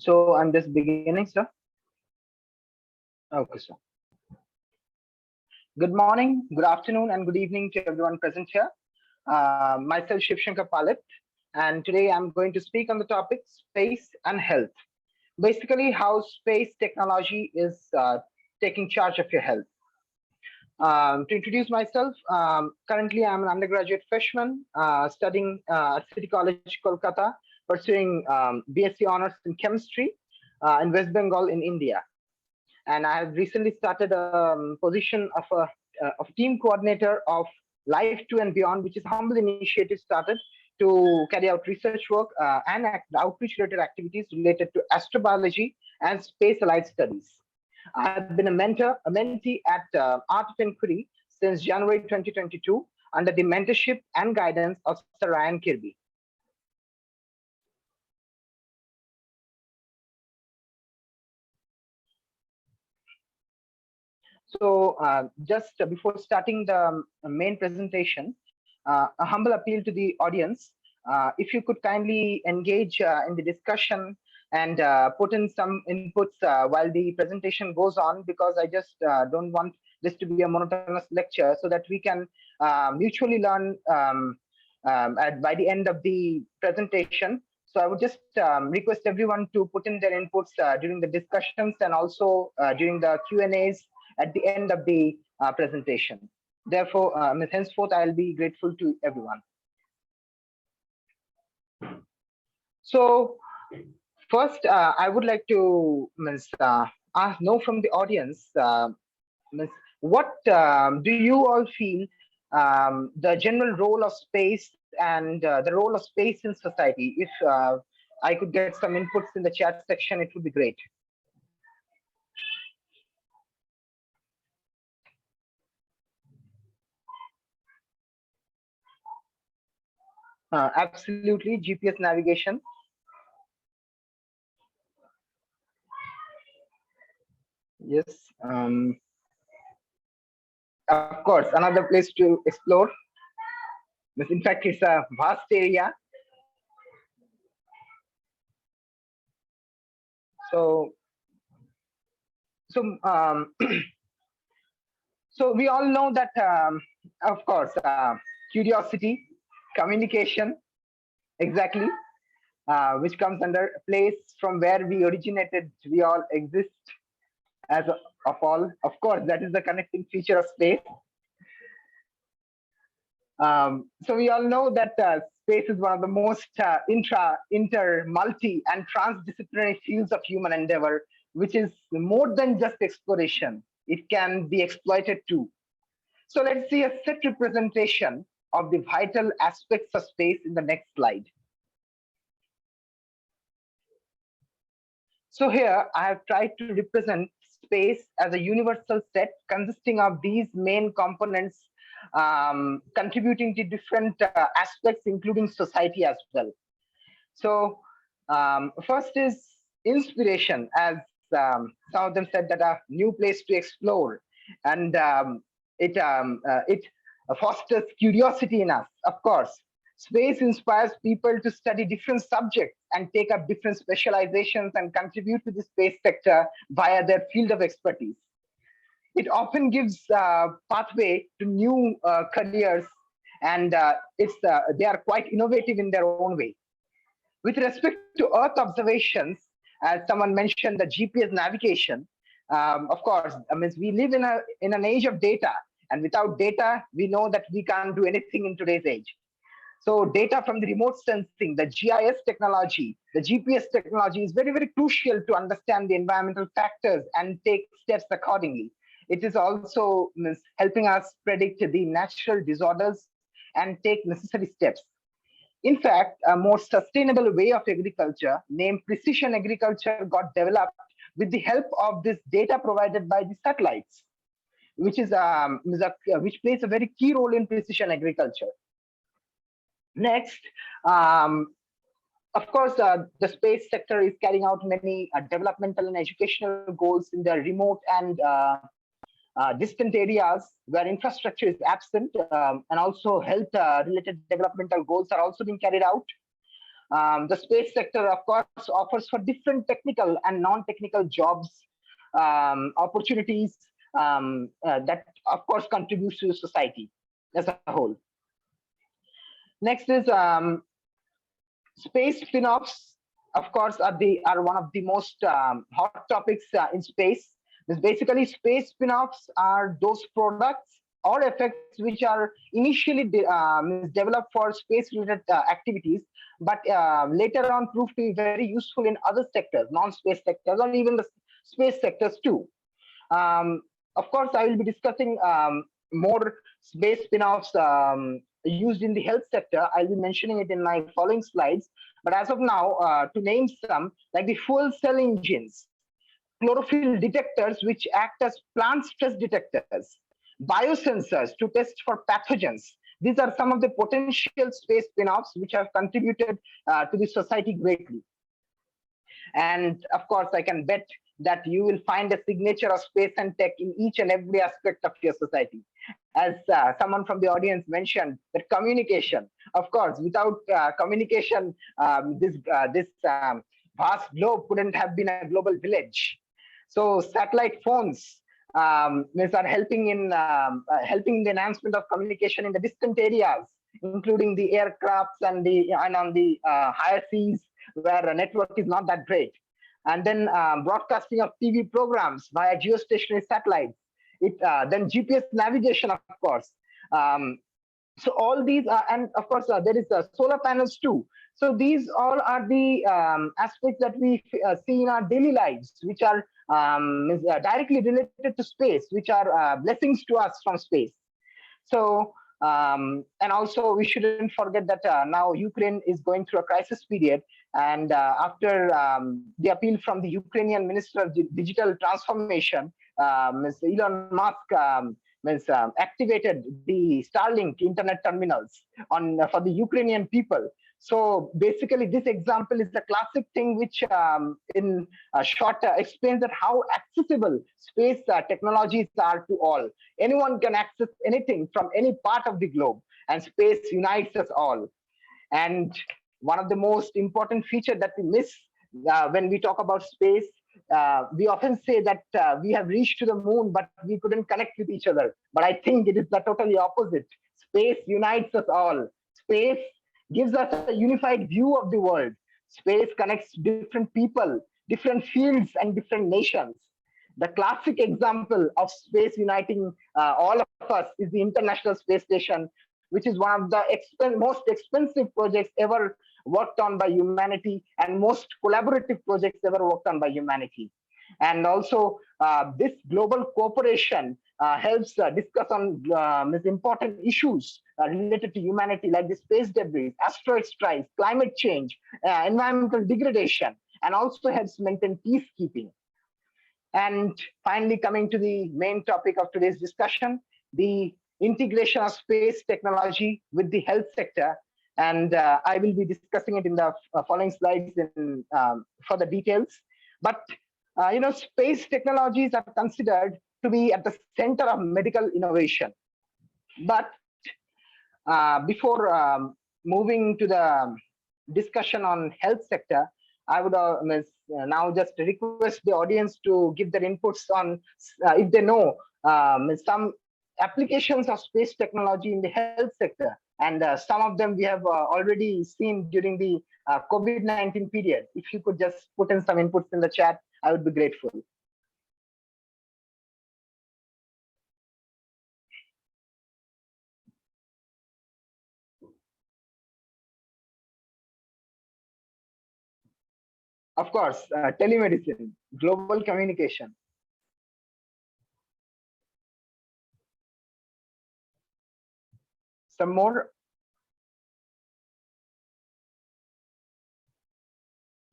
So I'm just beginning, sir. Okay, sir. Good morning, good afternoon, and good evening to everyone present here. Myself, Sibsankar Palit, and today I'm going to speak on the topic space and health. Basically, how space technology is taking charge of your health. To introduce myself, currently I'm an undergraduate freshman studying at City College, Kolkata, pursuing BSc Honors in Chemistry in West Bengal in India. And I have recently started a position of team coordinator of Life 2 and Beyond, which is a humble initiative started to carry out research work and outreach-related activities related to astrobiology and space-allied studies. I've been a mentee at Art of Inquiry since January 2022 under the mentorship and guidance of Sir Ryan Kirby. So just before starting the main presentation, a humble appeal to the audience. If you could kindly engage in the discussion and put in some inputs while the presentation goes on, because I just don't want this to be a monotonous lecture, so that we can mutually learn by the end of the presentation. So I would just request everyone to put in their inputs during the discussions and also during the Q&As at the end of the presentation. Therefore, henceforth, I'll be grateful to everyone. So first, I would like to know from the audience, what do you all feel the general role of space and the role of space in society? If I could get some inputs in the chat section, it would be great. Absolutely, GPS navigation. Yes. Of course, another place to explore. In fact, it's a vast area. So so we all know that, of course, curiosity, communication, exactly, which comes under place from where we originated. We all exist as of all. Of course, that is the connecting feature of space. So we all know that space is one of the most inter, multi, and transdisciplinary fields of human endeavor, which is more than just exploration. It can be exploited too. So let's see a set representation of the vital aspects of space in the next slide. So here I have tried to represent space as a universal set consisting of these main components, contributing to different aspects, including society as well. So first is inspiration, as some of them said, that a new place to explore, and it fosters curiosity in us. Of course, space inspires people to study different subjects and take up different specializations and contribute to the space sector via their field of expertise. It often gives pathway to new careers, and they are quite innovative in their own way. With respect to Earth observations, as someone mentioned, the GPS navigation, of course, we live in an age of data, and without data, we know that we can't do anything in today's age. So data from the remote sensing, the GIS technology, the GPS technology is very, very crucial to understand the environmental factors and take steps accordingly. It is also helping us predict the natural disorders and take necessary steps. In fact, a more sustainable way of agriculture named precision agriculture got developed with the help of this data provided by the satellites, which which plays a very key role in precision agriculture. Next, of course, the space sector is carrying out many developmental and educational goals in the remote and distant areas where infrastructure is absent, and also health related developmental goals are also being carried out. The space sector, of course, offers for different technical and non-technical jobs, opportunities that, of course, contributes to society as a whole. Next is space spin-offs. Of course, are one of the most hot topics in space. Basically, space spin-offs are those products or effects which are initially developed for space-related activities, but later on proved to be very useful in other sectors, non-space sectors, or even the space sectors too. Of course, I will be discussing more space spin-offs used in the health sector. I'll be mentioning it in my following slides. But as of now, to name some, like the fuel cell engines, chlorophyll detectors, which act as plant stress detectors, biosensors to test for pathogens. These are some of the potential space spin-offs which have contributed to the society greatly. And of course, I can bet that you will find a signature of space and tech in each and every aspect of your society. As someone from the audience mentioned, that communication, of course, without communication, this vast globe couldn't have been a global village. So satellite phones are helping in helping the enhancement of communication in the distant areas, including the aircrafts and on the higher seas where the network is not that great. And then broadcasting of TV programs via geostationary satellites. Then GPS navigation, of course. So all these are, and of course, there is solar panels too. So these all are the aspects that we see in our daily lives, which are directly related to space, which are blessings to us from space. So, and also we shouldn't forget that now Ukraine is going through a crisis period. And after the appeal from the Ukrainian Minister of Digital Transformation, Mr. Elon Musk activated the Starlink internet terminals for the Ukrainian people. So basically, this example is the classic thing which, in short, explains that how accessible space technologies are to all. Anyone can access anything from any part of the globe, and space unites us all. And one of the most important features that we miss when we talk about space, we often say that we have reached to the moon, but we couldn't connect with each other. But I think it is the totally opposite. Space unites us all. Space gives us a unified view of the world. Space connects different people, different fields, and different nations. The classic example of space uniting all of us is the International Space Station, which is one of the most expensive projects ever worked on by humanity and most collaborative projects ever worked on by humanity. And also, this global cooperation helps discuss on these important issues related to humanity, like the space debris, asteroid strikes, climate change, environmental degradation, and also helps maintain peacekeeping. And finally, coming to the main topic of today's discussion, the integration of space technology with the health sector. And I will be discussing it in the following slides in further details. But space technologies are considered to be at the center of medical innovation. But before moving to the discussion on health sector, I would now just request the audience to give their inputs on if they know some applications of space technology in the health sector. And some of them we have already seen during the COVID-19 period. If you could just put in some inputs in the chat, I would be grateful. Of course, telemedicine, global communication. Some more.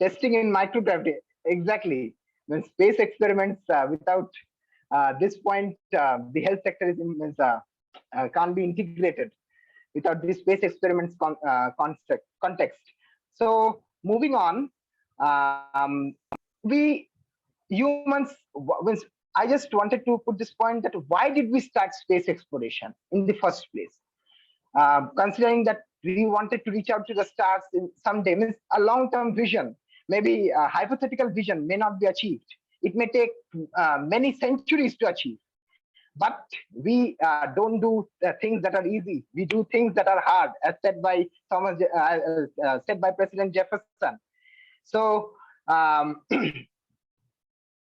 Testing in microgravity, exactly. When space experiments without this point, the health sector is can't be integrated without this space experiments context. So moving on, we humans, I just wanted to put this point that why did we start space exploration in the first place? Considering that we wanted to reach out to the stars in someday. Means a long-term vision, maybe a hypothetical vision may not be achieved. It may take many centuries to achieve. But we don't do things that are easy. We do things that are hard, as said by President Jefferson. So,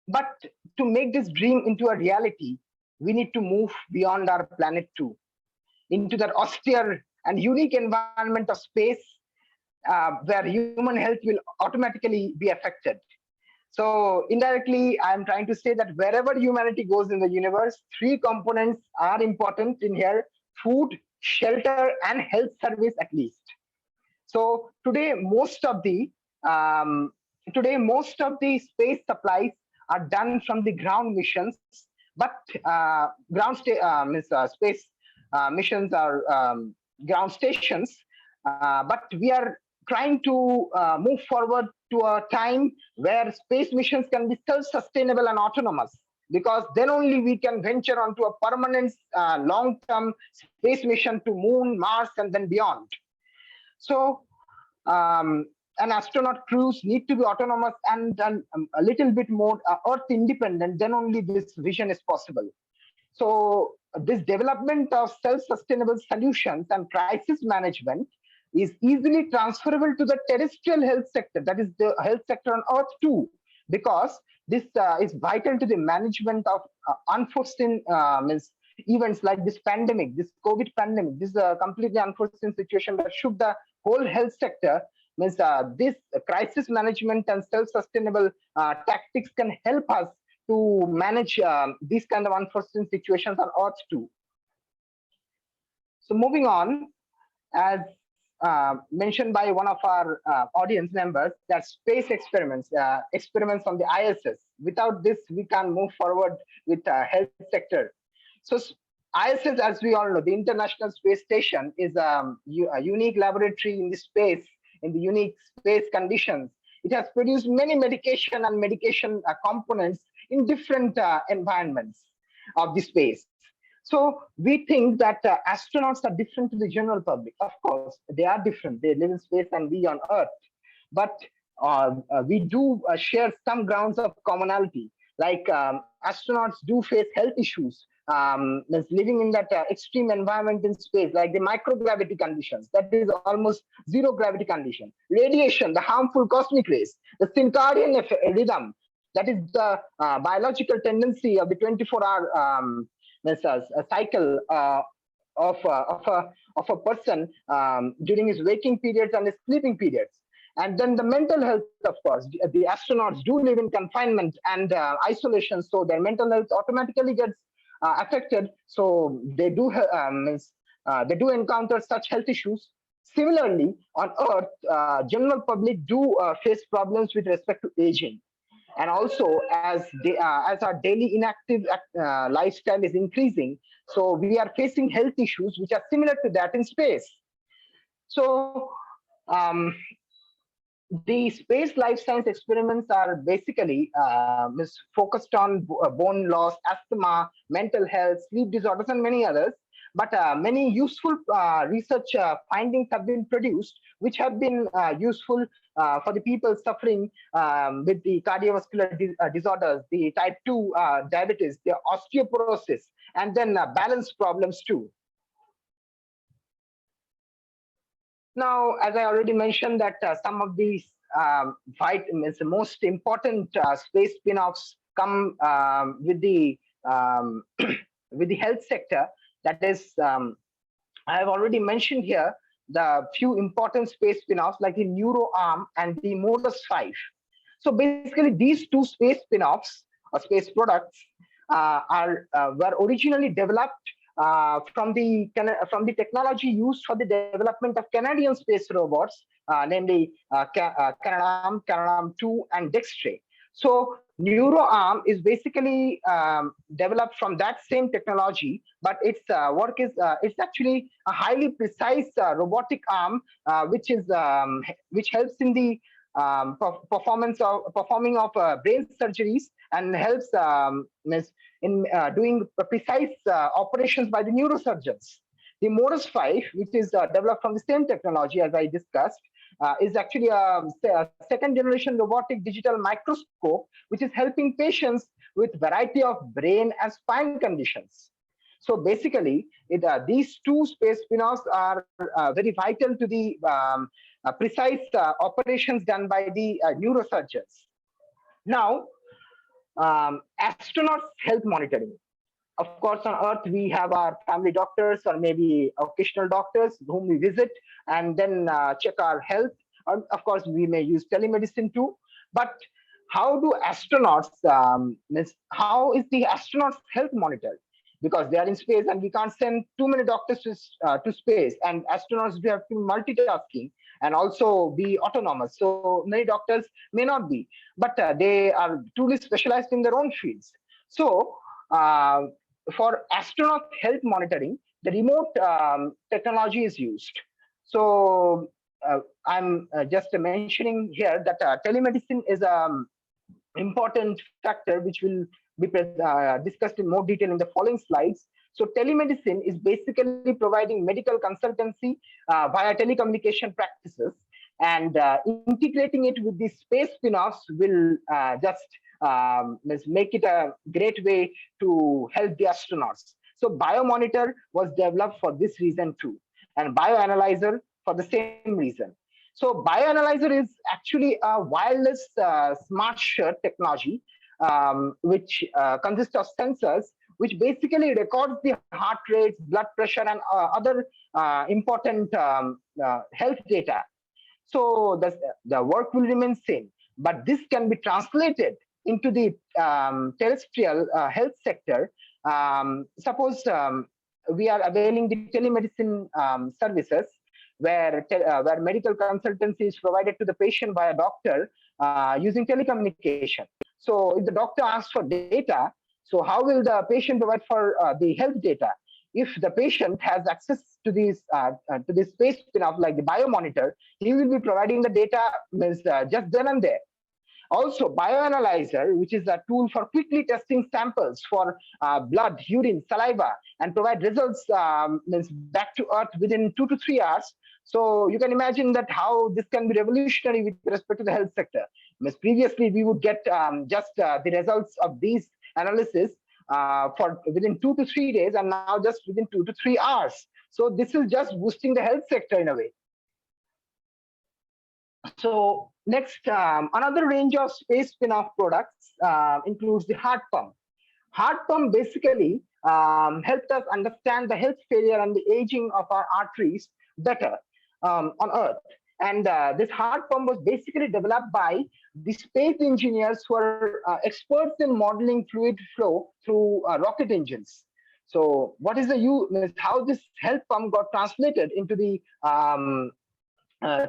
but to make this dream into a reality, we need to move beyond our planet too, into that austere and unique environment of space where human health will automatically be affected. So indirectly, I'm trying to say that wherever humanity goes in the universe, three components are important in here: food, shelter, and health service at least. So today most of the space supplies are done from the ground missions, but space missions are ground stations. But we are trying to move forward to a time where space missions can be self-sustainable and autonomous, because then only we can venture onto a permanent long-term space mission to Moon, Mars, and then beyond. So an astronaut crews need to be autonomous and a little bit more Earth independent, then only this vision is possible. So this development of self-sustainable solutions and crisis management is easily transferable to the terrestrial health sector, that is the health sector on Earth too, because this is vital to the management of unforeseen events like this pandemic, this COVID pandemic. This is a completely unforeseen situation that shook the whole health sector. Means this crisis management and self-sustainable tactics can help us to manage these kind of unforeseen situations on Earth too. So moving on, as mentioned by one of our audience members, that space experiments on the ISS. Without this, we can't move forward with health sector. So ISS, as we all know, the International Space Station, is a unique laboratory in the space, in the unique space conditions. It has produced many medication and medication components in different environments of the space. So we think that astronauts are different to the general public. Of course, they are different. They live in space and we on Earth. But we do share some grounds of commonality. Like astronauts do face health issues. Living in that extreme environment in space, like the microgravity conditions, that is almost zero gravity condition, radiation, the harmful cosmic rays, the circadian rhythm, that is the biological tendency of the 24-hour cycle of a person during his waking periods and his sleeping periods. And then the mental health, of course, the astronauts do live in confinement and isolation, so their mental health automatically gets affected. So they do encounter such health issues. Similarly, on Earth, general public do face problems with respect to aging, and also as our daily inactive lifestyle is increasing, so we are facing health issues which are similar to that in space. So the space life science experiments are basically focused on bone loss, asthma, mental health, sleep disorders, and many others. But many useful research findings have been produced, which have been useful for the people suffering with the cardiovascular disorders, the type 2 diabetes, the osteoporosis, and then balance problems too. Now, as I already mentioned, that some of these most important space spin-offs come with the with the health sector. That is, I have already mentioned here the few important space spin-offs like the NeuroArm and the Modus 5. So basically, these two space spin-offs or space products were originally developed from the technology used for the development of Canadian space robots, namely Canadarm2, and Dextre. So NeuroArm is basically developed from that same technology, but its work is it's actually a highly precise robotic arm, which helps in the performing of brain surgeries and helps in doing precise operations by the neurosurgeons. The Morus 5, which is developed from the same technology as I discussed, is actually a second generation robotic digital microscope, which is helping patients with variety of brain and spine conditions. So basically, these two space spin-offs are very vital to the precise operations done by the neurosurgeons. Now, astronauts' health monitoring. Of course, on Earth, we have our family doctors or maybe occasional doctors whom we visit and then check our health. Of course, we may use telemedicine too. But how do astronauts, how is the astronauts' health monitored? Because they are in space and we can't send too many doctors to space. And astronauts do have to be multitasking and also be autonomous. So many doctors may not be, but they are truly specialized in their own fields. So uh, for astronaut health monitoring, the remote technology is used. So I'm just mentioning here that telemedicine is an important factor which will be discussed in more detail in the following slides. So telemedicine is basically providing medical consultancy via telecommunication practices, and integrating it with the space spin-offs will just make it a great way to help the astronauts. So biomonitor was developed for this reason too, and bioanalyzer for the same reason. So bioanalyzer is actually a wireless smart shirt technology, which consists of sensors which basically records the heart rates, blood pressure, and other important health data. So the work will remain same, but this can be translated into the terrestrial health sector. Suppose we are availing the telemedicine services where medical consultancy is provided to the patient by a doctor using telecommunication. So if the doctor asks for data, so how will the patient provide for the health data? If the patient has access to this space spin-off like the biomonitor, he will be providing the data just then and there. Also, bioanalyzer, which is a tool for quickly testing samples for blood, urine, saliva, and provide results back to Earth within 2 to 3 hours. So you can imagine that how this can be revolutionary with respect to the health sector. Because previously, we would get just the results of these analysis for within 2 to 3 days, and now just within 2 to 3 hours. So this is just boosting the health sector in a way. So next, another range of space spin-off products includes the heart pump. Heart pump basically helped us understand the health failure and the aging of our arteries better on Earth. And this heart pump was basically developed by the space engineers who are experts in modeling fluid flow through rocket engines. So what is how this health pump got translated into the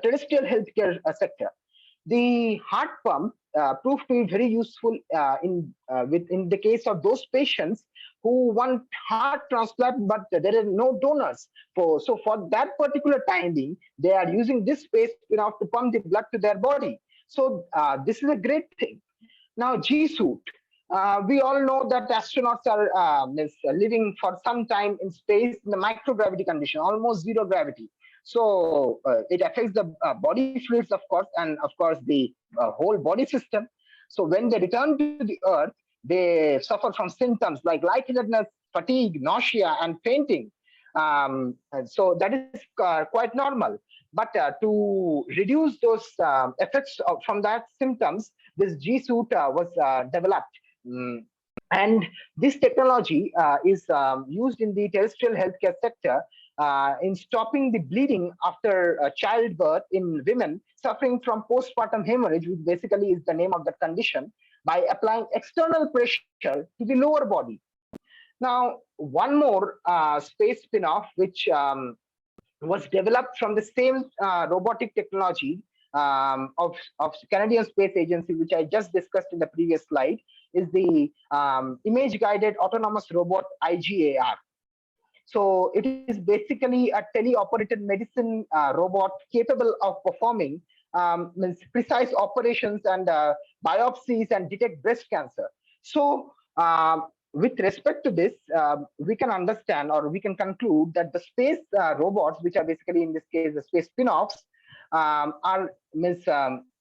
terrestrial healthcare sector? The heart pump proved to be very useful in the case of those patients who want heart transplant, but there are no donors. So for that particular time being, they are using this space spin-off to pump the blood to their body. So this is a great thing. Now, G-suit. We all know that astronauts are living for some time in space in the microgravity condition, almost zero gravity. So it affects the body fluids, of course, and of course the whole body system. So when they return to the Earth, they suffer from symptoms like lightheadedness, fatigue, nausea, and fainting. And so that is quite normal. But to reduce those effects from that symptoms, this G-suit was developed. And this technology is used in the terrestrial healthcare sector in stopping the bleeding after childbirth in women suffering from postpartum hemorrhage, which basically is the name of that condition, by applying external pressure to the lower body. Now, one more space spin-off, which was developed from the same robotic technology of Canadian Space Agency, which I just discussed in the previous slide, is the image-guided autonomous robot IGAR. So it is basically a teleoperated medicine robot capable of performing precise operations and biopsies and detect breast cancer. So with respect to this, we can understand or we can conclude that the space robots, which are basically in this case the space spin-offs, are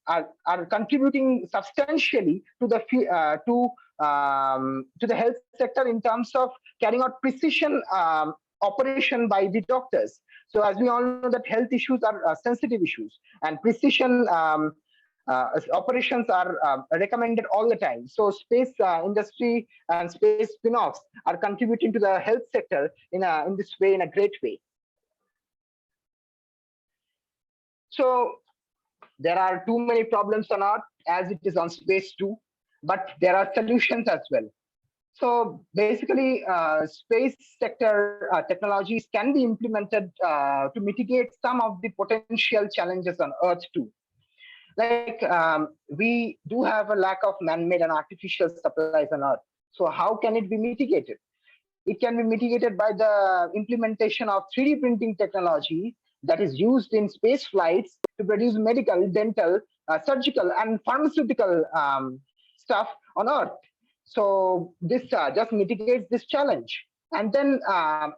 are contributing substantially to the to the health sector in terms of carrying out precision operation by the doctors. So as we all know that health issues are sensitive issues, and precision operations are recommended all the time. So space industry and space spin-offs are contributing to the health sector in this way, in a great way. So there are too many problems on Earth as it is on space too, but there are solutions as well. So basically, space sector technologies can be implemented to mitigate some of the potential challenges on Earth too. Like we do have a lack of man-made and artificial supplies on Earth. So how can it be mitigated? It can be mitigated by the implementation of 3D printing technology that is used in space flights to produce medical, dental, surgical, and pharmaceutical stuff on Earth. So this just mitigates this challenge. And then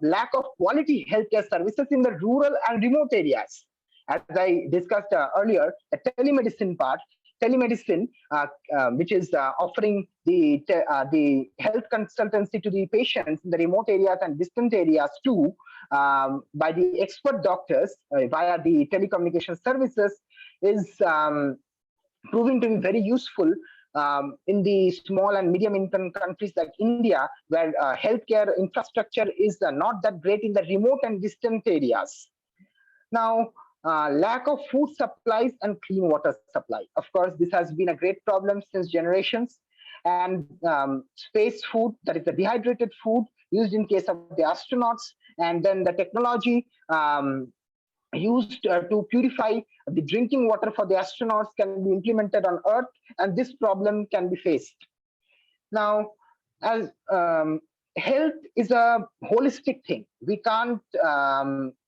lack of quality healthcare services in the rural and remote areas. As I discussed earlier, the telemedicine part, telemedicine, which is offering the health consultancy to the patients in the remote areas and distant areas too, by the expert doctors via the telecommunication services, is proving to be very useful in the small and medium income countries like India, where healthcare infrastructure is not that great in the remote and distant areas. Now, lack of food supplies and clean water supply. Of course, this has been a great problem since generations. And space food, that is the dehydrated food used in case of the astronauts, and then the technology used to purify the drinking water for the astronauts can be implemented on Earth, and this problem can be faced. Now, as health is a holistic thing, we can't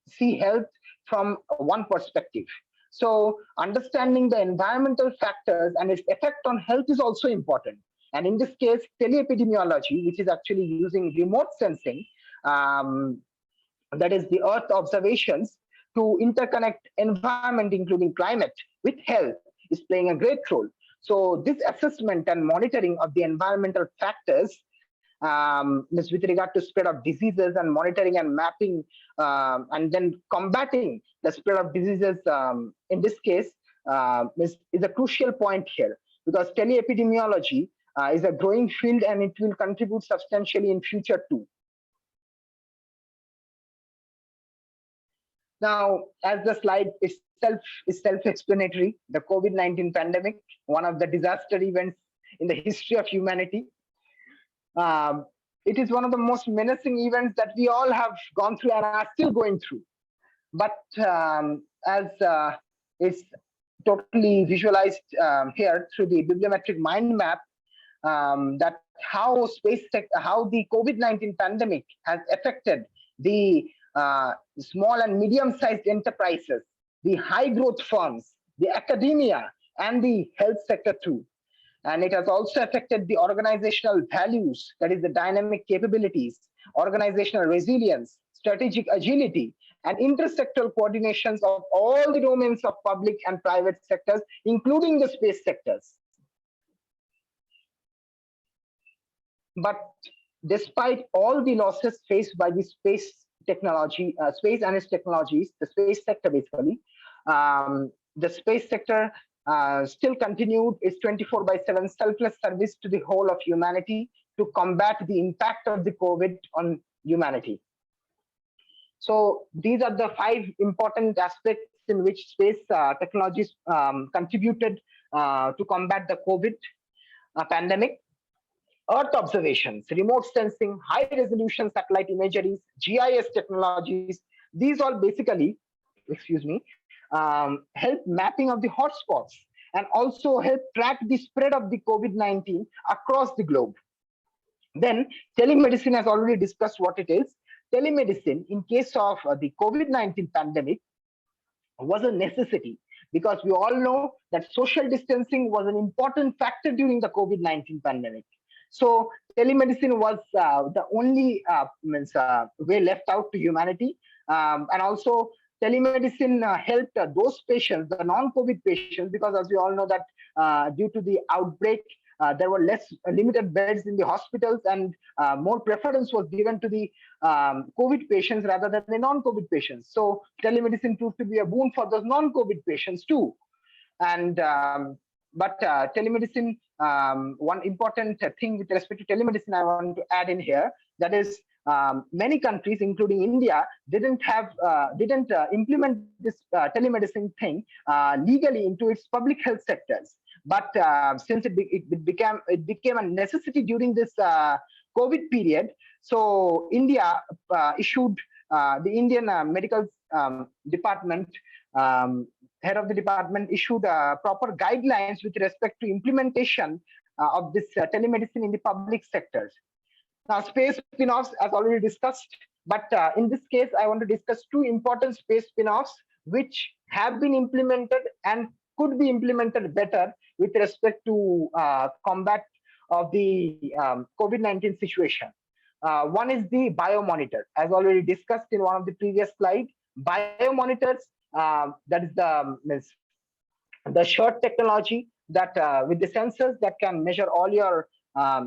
see health from one perspective. So understanding the environmental factors and its effect on health is also important. And in this case, teleepidemiology, which is actually using remote sensing, that is the Earth observations, to interconnect environment, including climate, with health, is playing a great role. So this assessment and monitoring of the environmental factors is with regard to spread of diseases, and monitoring and mapping and then combating the spread of diseases in this case is a crucial point here, because teleepidemiology is a growing field and it will contribute substantially in future too. Now, as the slide itself is self-explanatory, the COVID-19 pandemic, one of the disaster events in the history of humanity. It is one of the most menacing events that we all have gone through and are still going through. But as is totally visualized here through the bibliometric mind map, that how the COVID-19 pandemic has affected the small and medium-sized enterprises, the high-growth firms, the academia, and the health sector too. And it has also affected the organizational values, that is the dynamic capabilities, organizational resilience, strategic agility, and intersectoral coordinations of all the domains of public and private sectors, including the space sectors. But despite all the losses faced by the space technology, space and its technologies, the space sector basically, the space sector still continued its 24/7 selfless service to the whole of humanity to combat the impact of the COVID on humanity. So these are the 5 important aspects in which space technologies contributed to combat the COVID pandemic. Earth observations, remote sensing, high-resolution satellite imageries, GIS technologies, these all basically, help mapping of the hotspots and also help track the spread of the COVID-19 across the globe. Then telemedicine has already discussed what it is. Telemedicine, in case of the COVID-19 pandemic, was a necessity, because we all know that social distancing was an important factor during the COVID-19 pandemic. So telemedicine was the only way left out to humanity, and also telemedicine helped those patients, the non-COVID patients, because as we all know that due to the outbreak, there were less limited beds in the hospitals, and more preference was given to the COVID patients rather than the non-COVID patients. So telemedicine proved to be a boon for those non-COVID patients too. And but telemedicine, one important thing with respect to telemedicine I want to add in here, that is many countries including India didn't implement this telemedicine thing legally into its public health sectors. But since it became a necessity during this COVID period, so India issued the Indian medical department, head of the department issued proper guidelines with respect to implementation of this telemedicine in the public sectors. Now, space spin-offs, as already discussed, but in this case, I want to discuss two important space spin-offs which have been implemented and could be implemented better with respect to combat of the COVID-19 situation. One is the biomonitor, as already discussed in one of the previous slides. Biomonitors, that is the short technology that with the sensors that can measure all your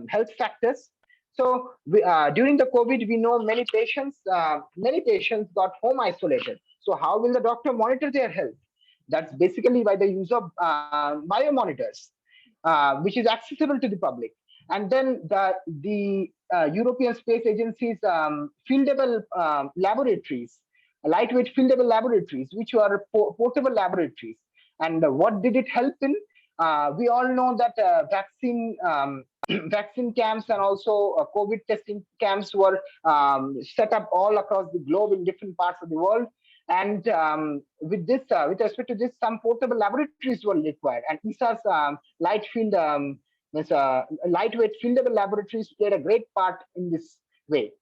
health factors. So during the COVID, we know many patients got home isolated. So how will the doctor monitor their health? That's basically by the use of biomonitors, which is accessible to the public. And then the European Space Agency's fieldable laboratories, lightweight fieldable laboratories, which are portable laboratories. And what did it help in? We all know that vaccine vaccine camps and also COVID testing camps were set up all across the globe in different parts of the world. And with respect to this, some portable laboratories were required. And ESA's lightweight fieldable laboratories played a great part in this way.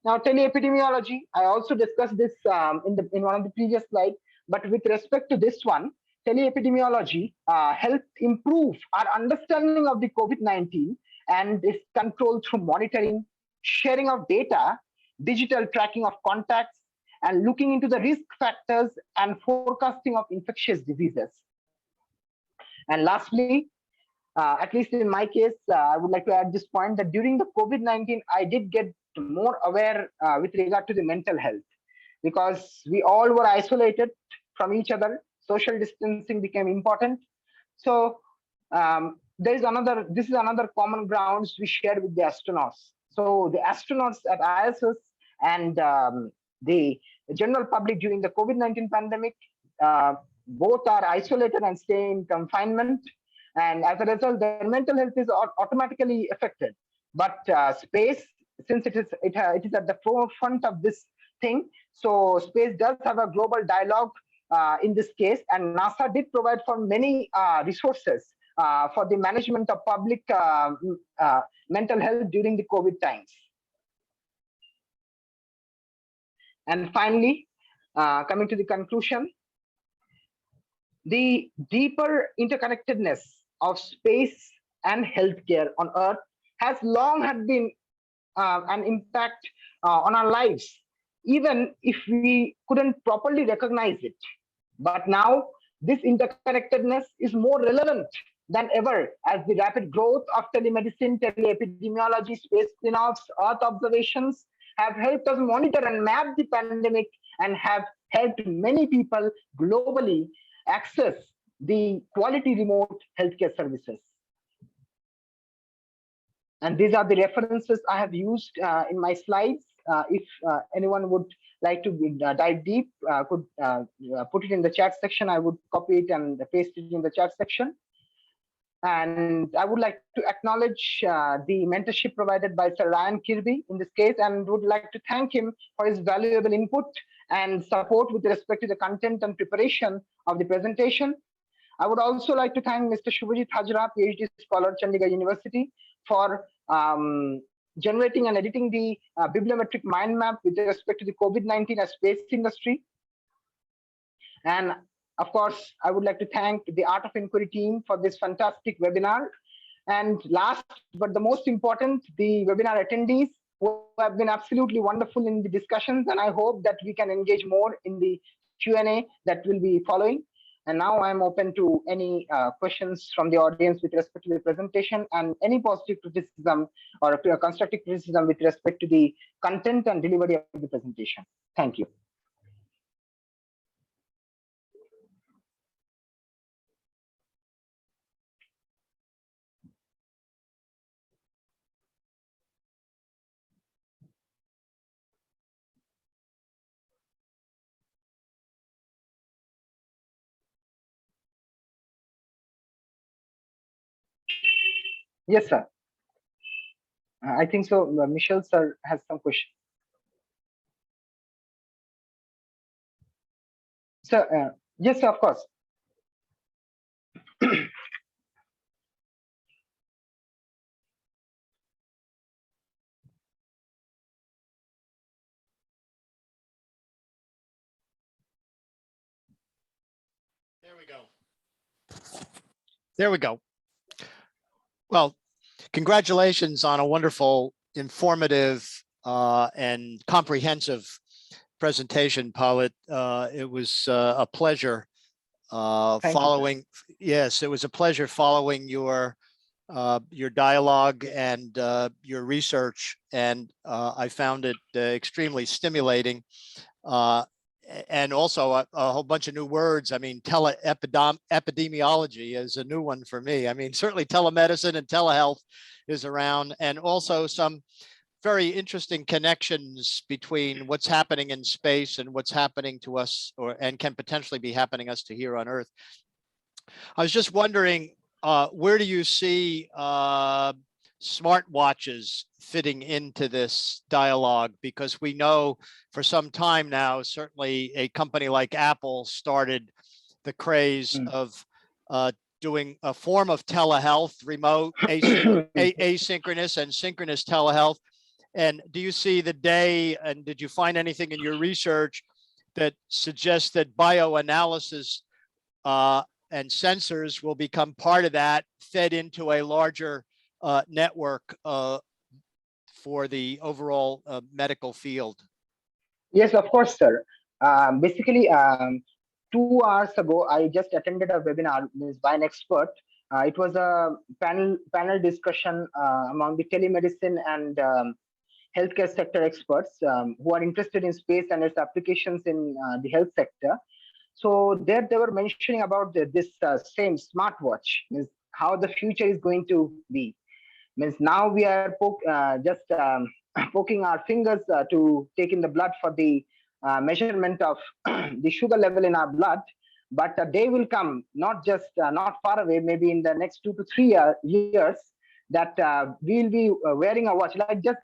Now, teleepidemiology, I also discussed this in one of the previous slides, but with respect to this one, teleepidemiology helped improve our understanding of the COVID-19 and its control through monitoring, sharing of data, digital tracking of contacts, and looking into the risk factors and forecasting of infectious diseases. And lastly, at least in my case, I would like to add this point that during the COVID-19, I did get more aware with regard to the mental health, because we all were isolated from each other. Social distancing became important. So this is another common grounds we shared with the astronauts. So the astronauts at ISS and the general public during the COVID-19 pandemic, both are isolated and stay in confinement. And as a result, their mental health is automatically affected. But space, since it is at the forefront of this thing, so space does have a global dialogue in this case, and NASA did provide for many resources for the management of public mental health during the COVID times. And finally, coming to the conclusion, the deeper interconnectedness of space and healthcare on Earth has long had been an impact on our lives, even if we couldn't properly recognize it. But now this interconnectedness is more relevant than ever, as the rapid growth of telemedicine, teleepidemiology, space spin-offs, Earth observations have helped us monitor and map the pandemic and have helped many people globally access the quality remote healthcare services. And these are the references I have used in my slides. If anyone would like to dive deep, could put it in the chat section. I would copy it and paste it in the chat section. And I would like to acknowledge the mentorship provided by Sir Ryan Kirby in this case, and would like to thank him for his valuable input and support with respect to the content and preparation of the presentation. I would also like to thank Mr. Shubhajit Hajra, PhD scholar, Chandigarh University, for generating and editing the bibliometric mind map with respect to the COVID-19 and space industry. And of course, I would like to thank the Art of Inquiry team for this fantastic webinar. And last but the most important, the webinar attendees who have been absolutely wonderful in the discussions, and I hope that we can engage more in the Q&A that will be following. And now I'm open to any questions from the audience with respect to the presentation, and any positive criticism or constructive criticism with respect to the content and delivery of the presentation. Thank you. Yes, sir. I think so. Michelle, sir, has some question. Sir, yes, sir, of course. There we go. There we go. Well, congratulations on a wonderful, informative, and comprehensive presentation, Palit. It was a pleasure following. Yes, it was a pleasure following your dialogue and your research, and I found it extremely stimulating. And also a whole bunch of new words. I mean, epidemiology is a new one for me. I mean, certainly telemedicine and telehealth is around, and also some very interesting connections between what's happening in space and what's happening to us, and can potentially be happening us to here on Earth. I was just wondering, where do you see smartwatches fitting into this dialogue? Because we know for some time now, certainly a company like Apple started the craze of doing a form of telehealth, remote, asynchronous and synchronous telehealth. And do you see the day, and did you find anything in your research that suggests that bioanalysis and sensors will become part of that, fed into a larger network for the overall medical field? Yes, of course, sir. Basically, 2 hours ago, I just attended a webinar by an expert. It was a panel discussion among the telemedicine and healthcare sector experts who are interested in space and its applications in the health sector. So there they were mentioning about this same smartwatch, means how the future is going to be. Means now we are just poking our fingers to take in the blood for the measurement of the sugar level in our blood. But a day will come, not far away, maybe in the next 2 to 3 years, that we'll be wearing a watch, like just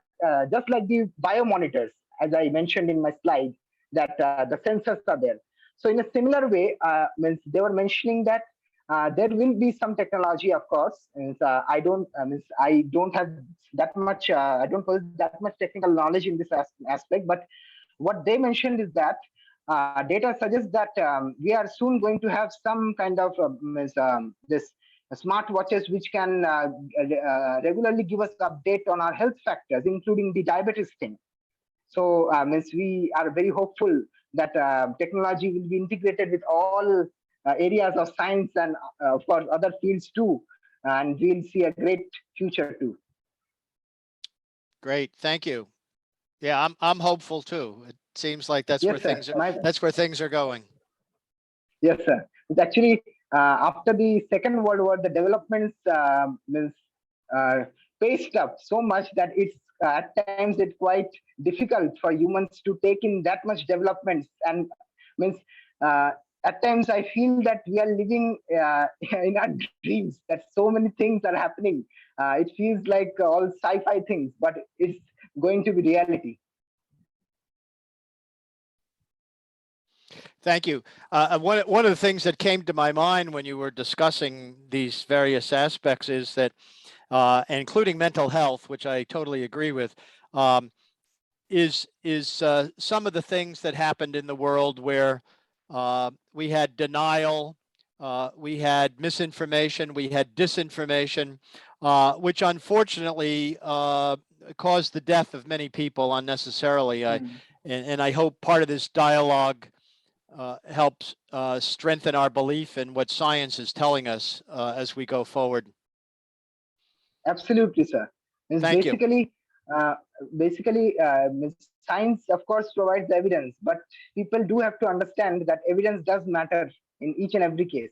like the biomonitors, as I mentioned in my slide, that the sensors are there. So in a similar way, means they were mentioning that there will be some technology, of course. And I don't have that much. I don't possess that much technical knowledge in this aspect. But what they mentioned is that data suggests that we are soon going to have some kind of this smartwatches which can regularly give us update on our health factors, including the diabetes thing. So means we are very hopeful that technology will be integrated with all areas of science and for other fields too, and we'll see a great future too. Great, thank you. Yeah, I'm hopeful too. It seems like that's where things are going. Yes, sir. It's actually after the Second World War, the developments paced up so much that it's at times it's quite difficult for humans to take in that much developments, and means at times I feel that we are living in our dreams, that so many things are happening. It feels like all sci-fi things, but it's going to be reality. Thank you. One of the things that came to my mind when you were discussing these various aspects is that, including mental health, which I totally agree with, is some of the things that happened in the world where we had denial, we had misinformation, we had disinformation, which unfortunately caused the death of many people unnecessarily. And I hope part of this dialogue helps strengthen our belief in what science is telling us as we go forward. Absolutely, sir. Means Thank you. Means science, of course, provides the evidence, but people do have to understand that evidence does matter in each and every case.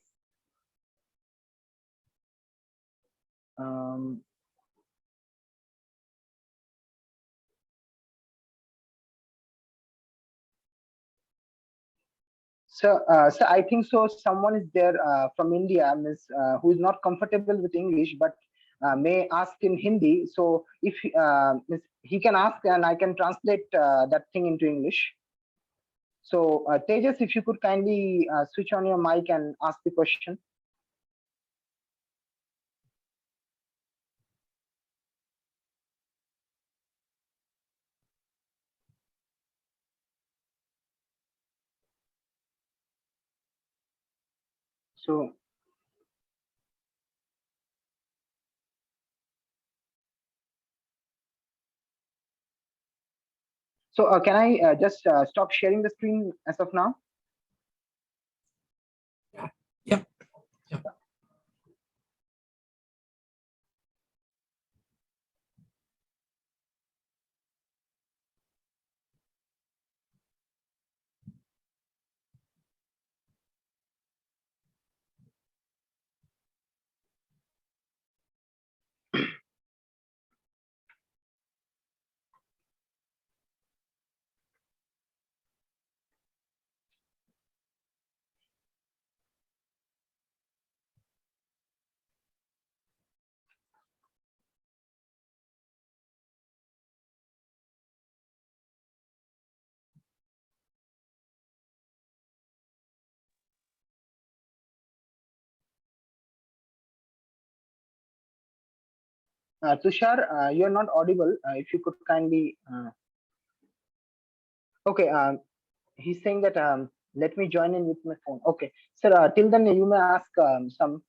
So I think so. Someone is there from India, who is not comfortable with English, but may ask in Hindi. So if he can ask, and I can translate that thing into English. So Tejas, if you could kindly switch on your mic and ask the question. So can I just stop sharing the screen as of now? Yep. Tushar, you're not audible. If you could kindly. Okay. He's saying that let me join in with my phone. Okay, sir. Till then, you may ask some.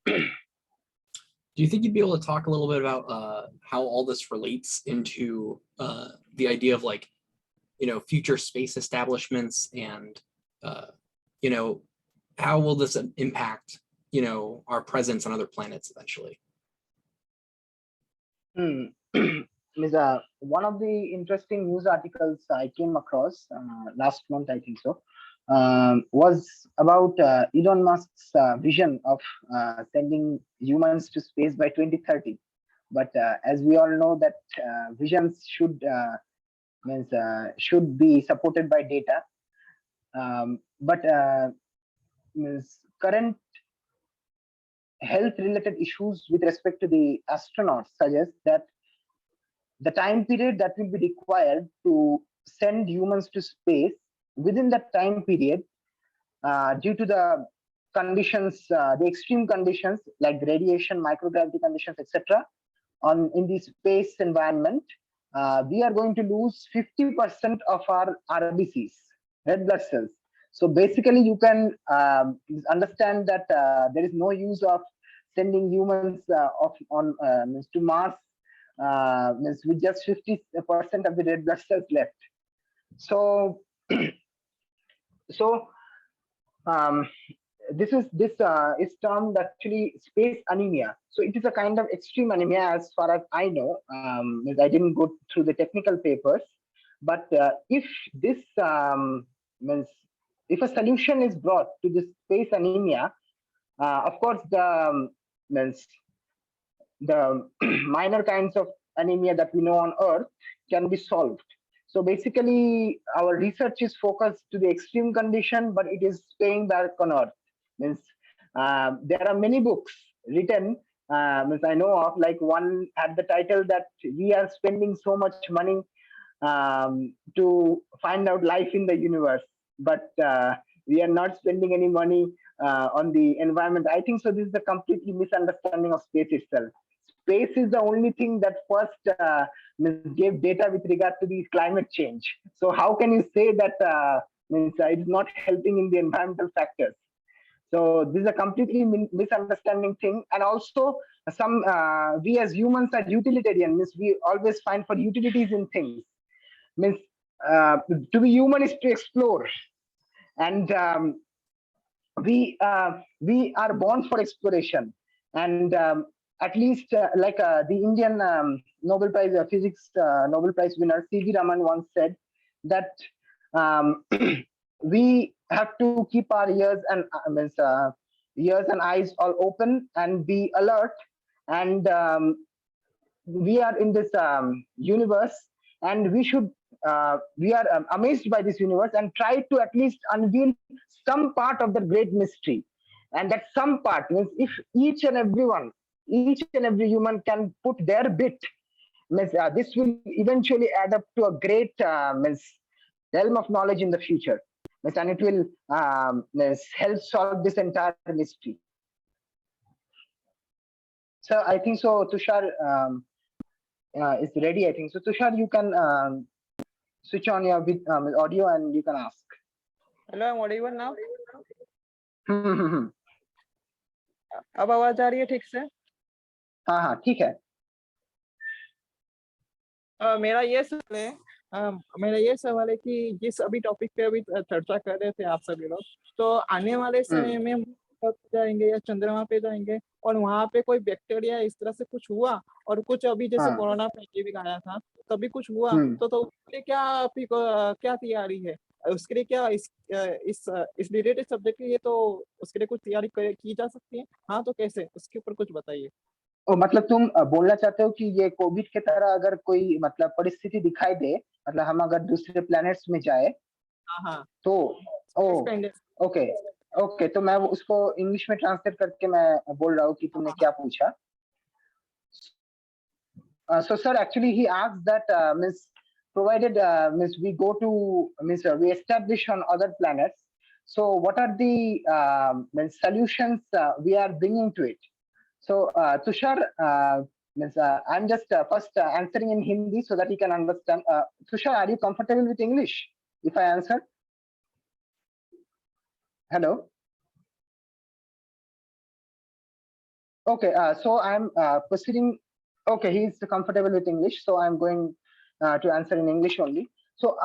Do you think you'd be able to talk a little bit about how all this relates into the idea of, like, future space establishments, and how will this impact our presence on other planets eventually? One of the interesting news articles I came across last month, I think so, was about Elon Musk's vision of sending humans to space by 2030. But as we all know, that visions should be supported by data. But current health-related issues with respect to the astronauts suggest that the time period that will be required to send humans to space, within that time period, due to the conditions, the extreme conditions like radiation, microgravity conditions, etc., in the space environment, we are going to lose 50% of our RBCs, red blood cells. So basically, you can understand that there is no use of sending humans to Mars with just 50% of the red blood cells left. So, this is termed actually space anemia. So it is a kind of extreme anemia, as far as I know. I didn't go through the technical papers, but if this if a solution is brought to this space anemia, Of course, means the minor kinds of anemia that we know on Earth can be solved. So basically, our research is focused to the extreme condition, but it is staying back on Earth. Means there are many books written, means I know of, like one had the title that we are spending so much money to find out life in the universe, but we are not spending any money on the environment. I think so. This is a completely misunderstanding of space itself. Space is the only thing that first gave data with regard to the climate change. So how can you say that means it's not helping in the environmental factors? So this is a completely misunderstanding thing. And also some we as humans are utilitarian, means we always find for utilities in things. Means to be human is to explore, and we are born for exploration. And at least like the Indian Nobel Prize Physics Nobel Prize winner C.V. Raman once said that we have to keep our ears and eyes all open and be alert. And we are in this universe, and we are amazed by this universe and try to at least unveil some part of the great mystery. And that some part means if each and every human can put their bit, means this will eventually add up to a great means realm of knowledge in the future, means, and it will help solve this entire mystery. So I think so Tushar is ready. I think so. Tushar, you can switch on your audio and you can ask. Hello, I'm audible now? हम्म। अब आवाज आ रही है ठीक से? हाँ हाँ ठीक है। मेरा ये सवाल है कि जिस अभी टॉपिक पे अभी चर्चा कर रहे थे आप सभी लोग, तो आने वाले समय में जाएंगे या चंद्रमा पे जाएंगे और वहां पे कोई बैक्टीरिया इस तरह से कुछ हुआ, और कुछ अभी जैसे कोरोना पैंडेमिक आया था तभी कुछ हुआ, तो उसके लिए क्या तैयारी है? उसके लिए क्या इस रिलेटेड सब्जेक्ट के लिए तो उसके लिए कुछ तैयारी की जा सकती है? हाँ, तो कैसे, उसके ऊपर कुछ बताइए। मतलब तुम बोलना चाहते हो कि ये कोविड के तरह अगर कोई मतलब परिस्थिति दिखाई दे, मतलब हम अगर दूसरे प्लैनेट्स में जाए, हाँ तो ओके ओके, तो मैं उसको इंग्लिश में ट्रांसलेट करके मैं बोल रहा हूँ कि तुमने क्या पूछा। So sir, actually he asked that means provided means we go to means we establish on other planets, so what are the solutions we are bringing to it? So Tushar, means I'm just first answering in Hindi so that he can understand. Tushar, are you comfortable with English if I answer? Hello. Okay, so I'm proceeding. Okay, he's comfortable with English, so I'm going to answer in English only. So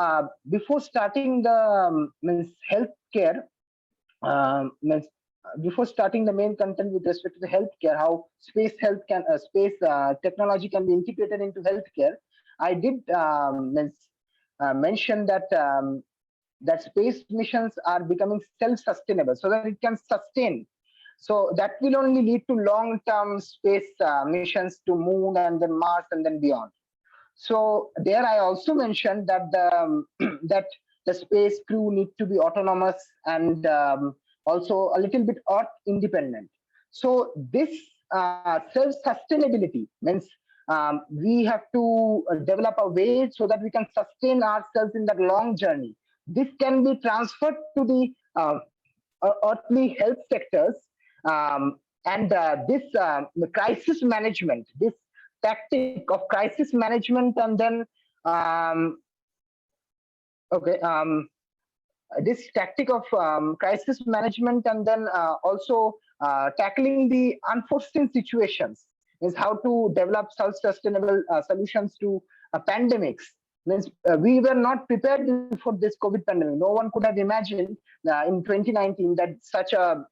before starting the means healthcare, before starting the main content with respect to the healthcare, how space technology can be integrated into healthcare, I did mention that that space missions are becoming self-sustainable, so that it can sustain. So that will only lead to long-term space missions to Moon and then Mars and then beyond. So there I also mentioned that that the space crew need to be autonomous and also a little bit Earth independent. So this self-sustainability means we have to develop a way so that we can sustain ourselves in that long journey. This can be transferred to the earthly health sectors. And this crisis management, this tactic of crisis management, and then this tactic of crisis management, and then also tackling the unforeseen situations is how to develop self-sustainable solutions to pandemics. Means we were not prepared for this COVID pandemic. No one could have imagined in 2019 that such a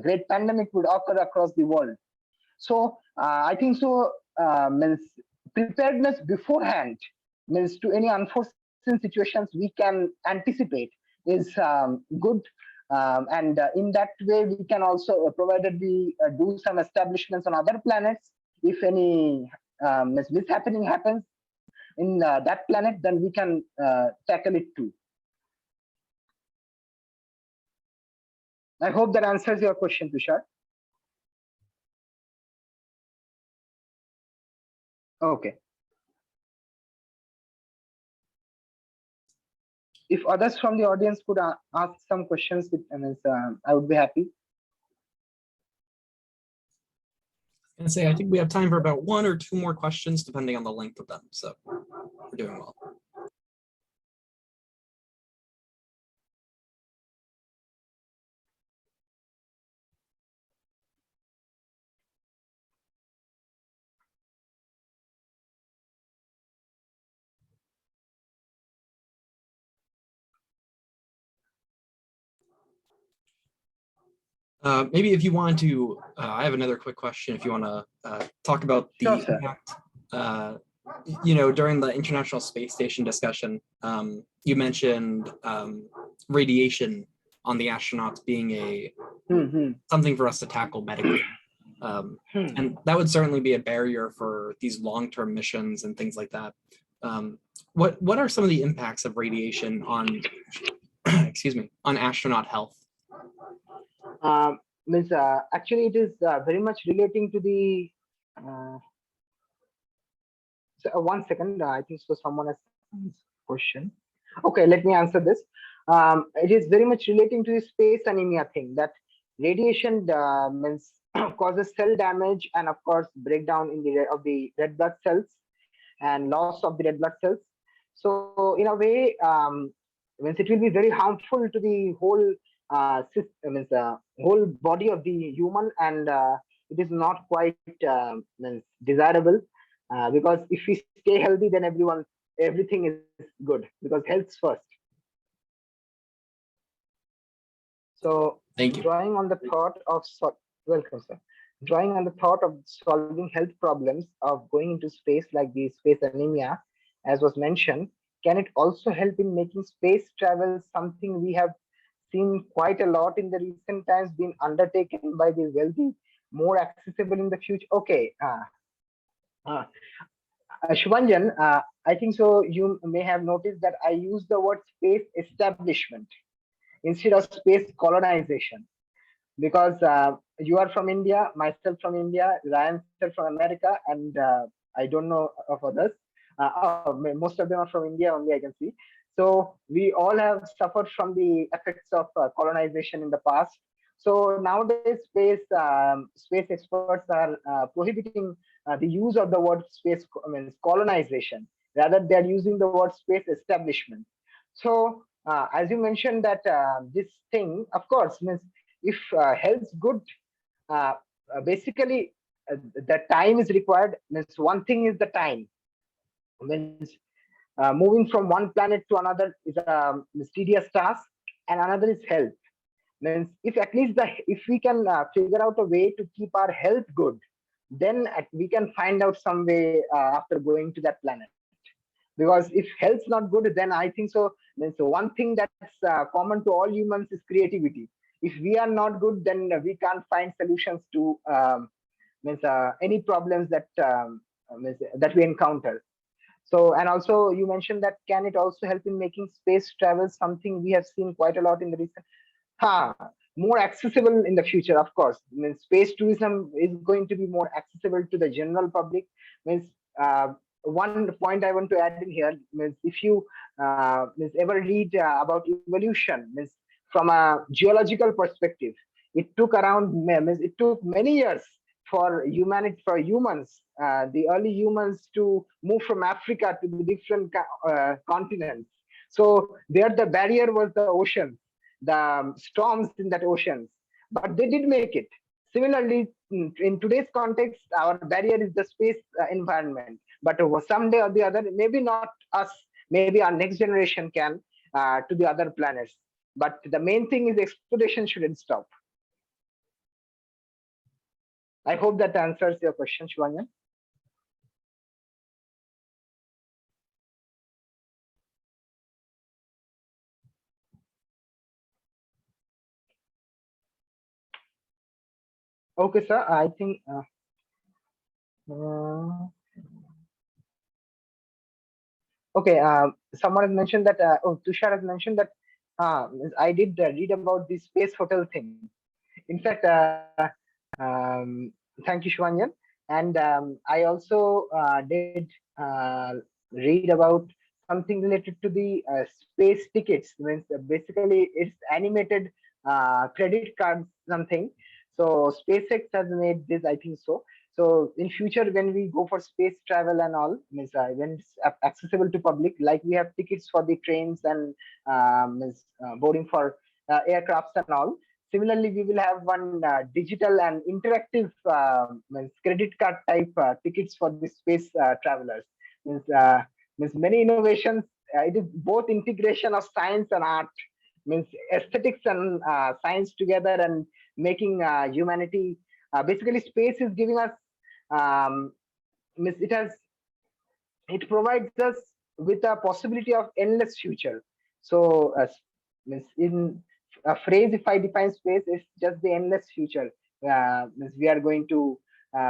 great pandemic would occur across the world. So I think so means preparedness beforehand means to any unforeseen situations we can anticipate is good And in that way, we can also, provided we do some establishments on other planets, if any mishappening happens in that planet, then we can tackle it too. I hope that answers your question, Tushar. Okay. If others from the audience could ask some questions, I would be happy. And say, I think we have time for about 1 or 2 more questions, depending on the length of them. So we're doing well. Maybe if you want to, I have another quick question. If you want to talk about the impact, during the International Space Station discussion, you mentioned radiation on the astronauts being a something for us to tackle medically. And that would certainly be a barrier for these long-term missions and things like that. What are some of the impacts of radiation on, excuse me, on astronaut health? Actually, it is very much relating to the. So, 1 second, I think so. Someone has question. Okay, let me answer this. It is very much relating to the space anemia thing, that radiation causes cell damage and of course breakdown in the red blood cells and loss of the red blood cells. So in a way, it will be very harmful to the whole whole body of the human, and it is not quite desirable, because if we stay healthy, then everything is good, because health's first. So thank you. Drawing on the thought of solving health problems of going into space, like the space anemia, as was mentioned, can it also help in making space travel something we have seen quite a lot in the recent times being undertaken by the wealthy, more accessible in the future? Okay. Shubhanjan, I think so. You may have noticed that I use the word space establishment instead of space colonization, because you are from India, myself from India, Ryan from America, and I don't know of others. Most of them are from India only, I can see. So we all have suffered from the effects of colonization in the past. So nowadays, space experts are prohibiting the use of the word space colonization. Rather, they are using the word space establishment. So as you mentioned that this thing, of course, means if health's good, basically the time is required. Means one thing is the time. Means moving from one planet to another is a mysterious task, and another is health. Means if at least if we can figure out a way to keep our health good, then we can find out some way after going to that planet. Because if health's not good, then I think so. Means one thing that's common to all humans is creativity. If we are not good, then we can't find solutions to any problems that that we encounter. So, and also you mentioned that can it also help in making space travel something we have seen quite a lot in the recent, more accessible in the future, of course. Means space tourism is going to be more accessible to the general public. Means one point I want to add in here, means if you ever read about evolution, means from a geological perspective, it took many years for humans, the early humans, to move from Africa to the different continents. So there the barrier was the ocean, the storms in that oceans, but they did make it. Similarly, in today's context, our barrier is the space environment. But someday or the other, maybe not us, maybe our next generation can to the other planets. But the main thing is exploration shouldn't stop. I hope that answers your question, Shivanya. Okay, sir. I think. Okay. Someone has mentioned that. Tushar has mentioned that. I did read about the space hotel thing. In fact, thank you, Shwanyan. And I also did read about something related to the space tickets. Means basically it's animated credit cards something. So SpaceX has made this, I think so. So in future, when we go for space travel and all, means when it's accessible to public, like we have tickets for the trains and boarding for aircrafts and all. Similarly, we will have one digital and interactive means credit card type tickets for the space travelers. Means many innovations. It is both integration of science and art. Means aesthetics and science together and making humanity. Basically, space is giving us. Means it provides us with a possibility of endless future. So, means in a phrase, if I define space, it's just the endless future we are going to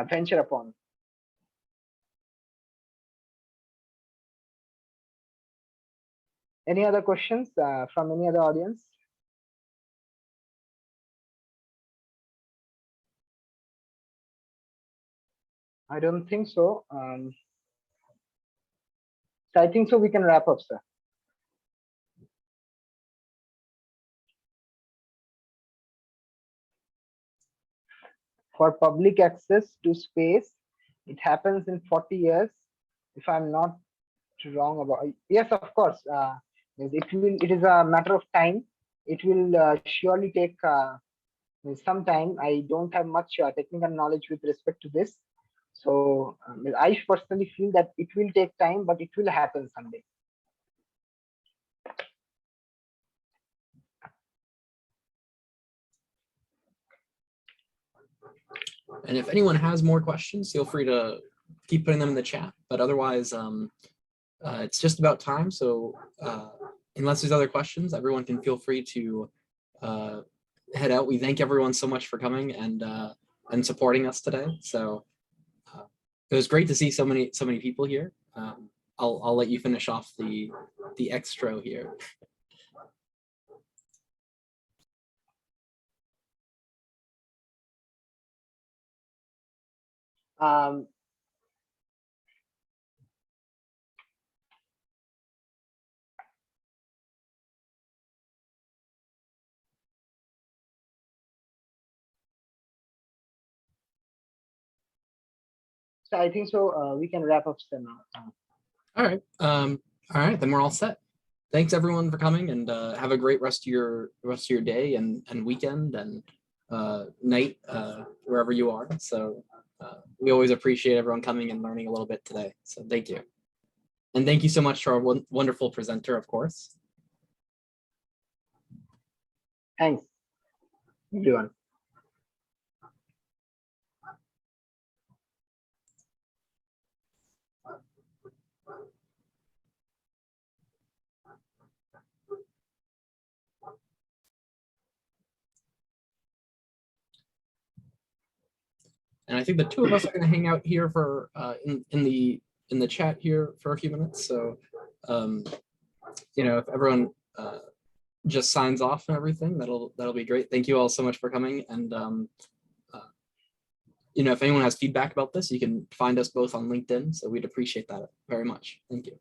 venture upon. Any other questions from any other audience? I don't think so. So I think so we can wrap up, sir. For public access to space, it happens in 40 years, if I'm not wrong about. Yes, of course. It is a matter of time. It will surely take some time. I don't have much technical knowledge with respect to this. So I personally feel that it will take time, but it will happen someday. And if anyone has more questions, feel free to keep putting them in the chat. But otherwise, it's just about time. So unless there's other questions, everyone can feel free to head out. We thank everyone so much for coming and supporting us today. So it was great to see so many people here. I'll let you finish off the extra here. So I think so we can wrap up now. All right, then we're all set. Thanks everyone for coming, and have a great rest of your day and weekend and night wherever you are. So we always appreciate everyone coming and learning a little bit today. So thank you. And thank you so much to our wonderful presenter, of course. Thanks, everyone. And I think the two of us are going to hang out here for in the chat here for a few minutes. So, you know, if everyone just signs off and everything, that'll be great. Thank you all so much for coming. And you know, if anyone has feedback about this, you can find us both on LinkedIn. So we'd appreciate that very much. Thank you.